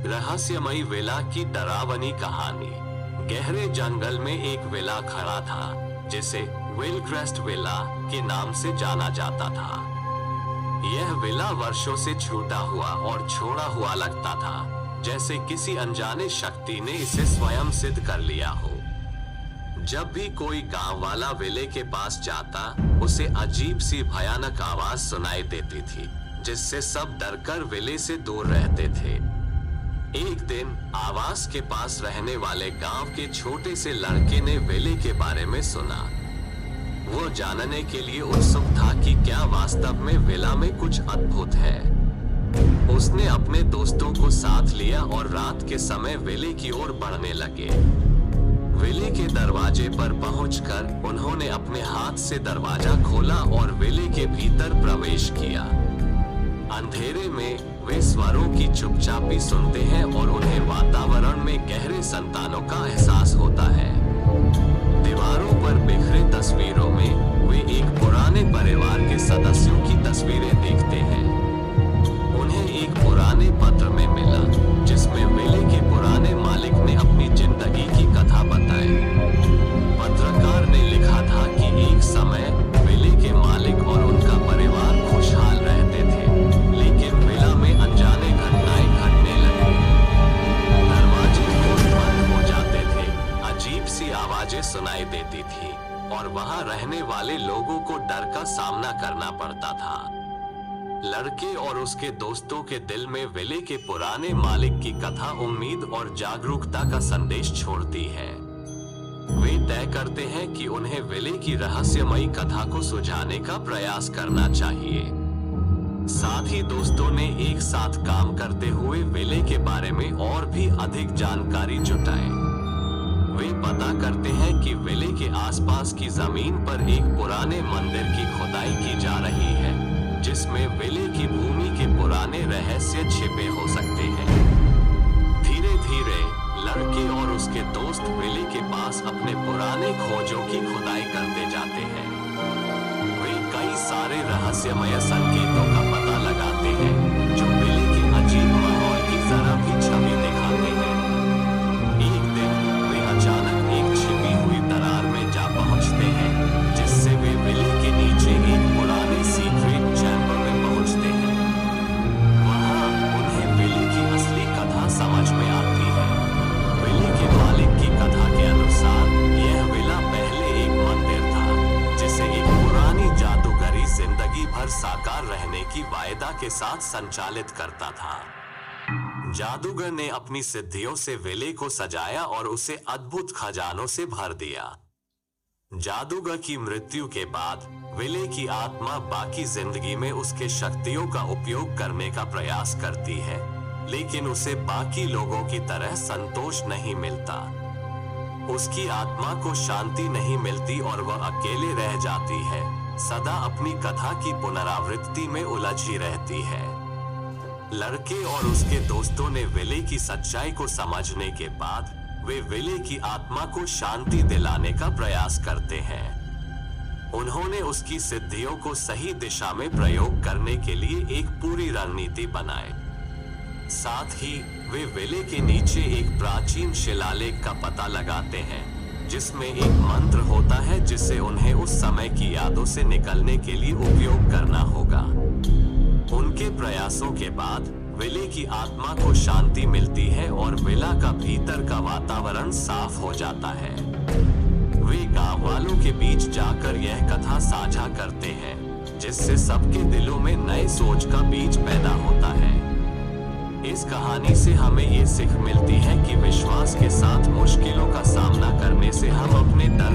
रहस्यमयी विला की डरावनी कहानी। गहरे जंगल में एक विला खड़ा था जिसे विलक्रेस्ट विला के नाम से जाना जाता था। यह विला वर्षों से छूटा हुआ और छोड़ा हुआ लगता था, जैसे किसी अनजाने शक्ति ने इसे स्वयं सिद्ध कर लिया हो। जब भी कोई गांव वाला विले के पास जाता, उसे अजीब सी भयानक आवाज सुनाई देती थी, जिससे सब डरकर विले से दूर रहते थे। एक दिन आवाज के पास रहने वाले गांव के छोटे से लड़के ने विले के बारे में सुना। वो जानने के लिए उत्सुक था कि क्या वास्तव में विला में कुछ अद्भुत है। उसने अपने दोस्तों को साथ लिया और रात के समय विले की ओर बढ़ने लगे। विले के दरवाजे पर पहुंचकर उन्होंने अपने हाथ से दरवाजा खोला और विले के भीतर प्रवेश किया। अंधेरे में वे स्वरों की चुपचापी सुनते हैं और उन्हें वातावरण में गहरे संतानों का एहसास होता है। दीवारों पर बिखरे तस्वीरों में वे एक पुराने परिवार के सदस्यों की तस्वीरें देखते हैं। उन्हें एक पुराने पत्र में मिला, जिसमें विले के पुराने मालिक ने अपनी जिंदगी की कथा बताई। पत्रकार ने लिखा था कि एक समय विले के मालिक और उनका परिवार खुशहाल रहते थे, लेकिन विला में अनजाने घटनाएं घटने लगी। दरवाजे बंद हो जाते थे, अजीब सी आवाजें सुनाई देती थी और वहां रहने वाले लोगों को डर का सामना करना पड़ता था। लड़के और उसके दोस्तों के दिल में विले के पुराने मालिक की कथा उम्मीद और जागरूकता का संदेश छोड़ती है। वे तय करते हैं कि उन्हें विले की रहस्यमयी कथा को सुलझाने का प्रयास करना चाहिए। साथ ही दोस्तों ने एक साथ काम करते हुए विले के बारे में और भी अधिक जानकारी जुटाई। वे पता करते हैं कि विले के आसपास की जमीन पर एक पुराने मंदिर की खुदाई की जा रही है, जिसमें विले की भूमि के पुराने रहस्य छिपे हो सकते हैं। धीरे धीरे लड़के और उसके दोस्त विले के पास अपने पुराने खोजों की खुदाई करते जाते हैं। वे कई सारे रहस्यमय संकेतों का पता लगाते हैं, जो विले के अजीब माहौल की जरा भी छवि दिखाते हैं। एक दिन वे अचानक एक छिपी हुई दरार में जा पहुंचते हैं, जिससे वे विले के नीचे एक पुराने सीक्रेट चैम्बर में पहुंचते हैं। वहां उन्हें विले की असली कथा समझ में आती है। विले के मालिक की कथा के अनुसार यह विला पहले एक मंदिर था, जिसे एक पुरानी जादूगरी जिंदगी भर साकार रहने की वायदा के साथ संचालित करता था। जादूगर ने अपनी सिद्धियों से विले को सजाया और उसे अद्भुत खजानों से भर दिया। जादूगर की मृत्यु के बाद विले की आत्मा बाकी जिंदगी में उसके शक्तियों का उपयोग करने का प्रयास करती है, लेकिन उसे बाकी लोगों की तरह संतोष नहीं मिलता। उसकी आत्मा को शांति नहीं मिलती और वह अकेले रह जाती है, सदा अपनी कथा की पुनरावृत्ति में उलझी रहती है। लड़के और उसके दोस्तों ने विले की सच्चाई को समझने के बाद वे विले की आत्मा को शांति दिलाने का प्रयास करते हैं। उन्होंने उसकी सिद्धियों को सही दिशा में प्रयोग करने के लिए एक पूरी रणनीति बनाई। साथ ही वे विले के नीचे एक प्राचीन शिलालेख का पता लगाते हैं, जिसमें एक मंत्र होता है जिसे उन्हें उस समय की यादों से निकलने के लिए उपयोग करना होगा। उनके प्रयासों के बाद विले की आत्मा को शांति मिलती है और विला का भीतर का वातावरण साफ हो जाता है। वे गांव वालों के बीच जाकर यह कथा साझा करते हैं, जिससे सबके दिलों में नए सोच का बीज पैदा होता है। इस कहानी से हमें ये सीख मिलती है कि विश्वास के साथ मुश्किलों का सामना करने से हम अपने डर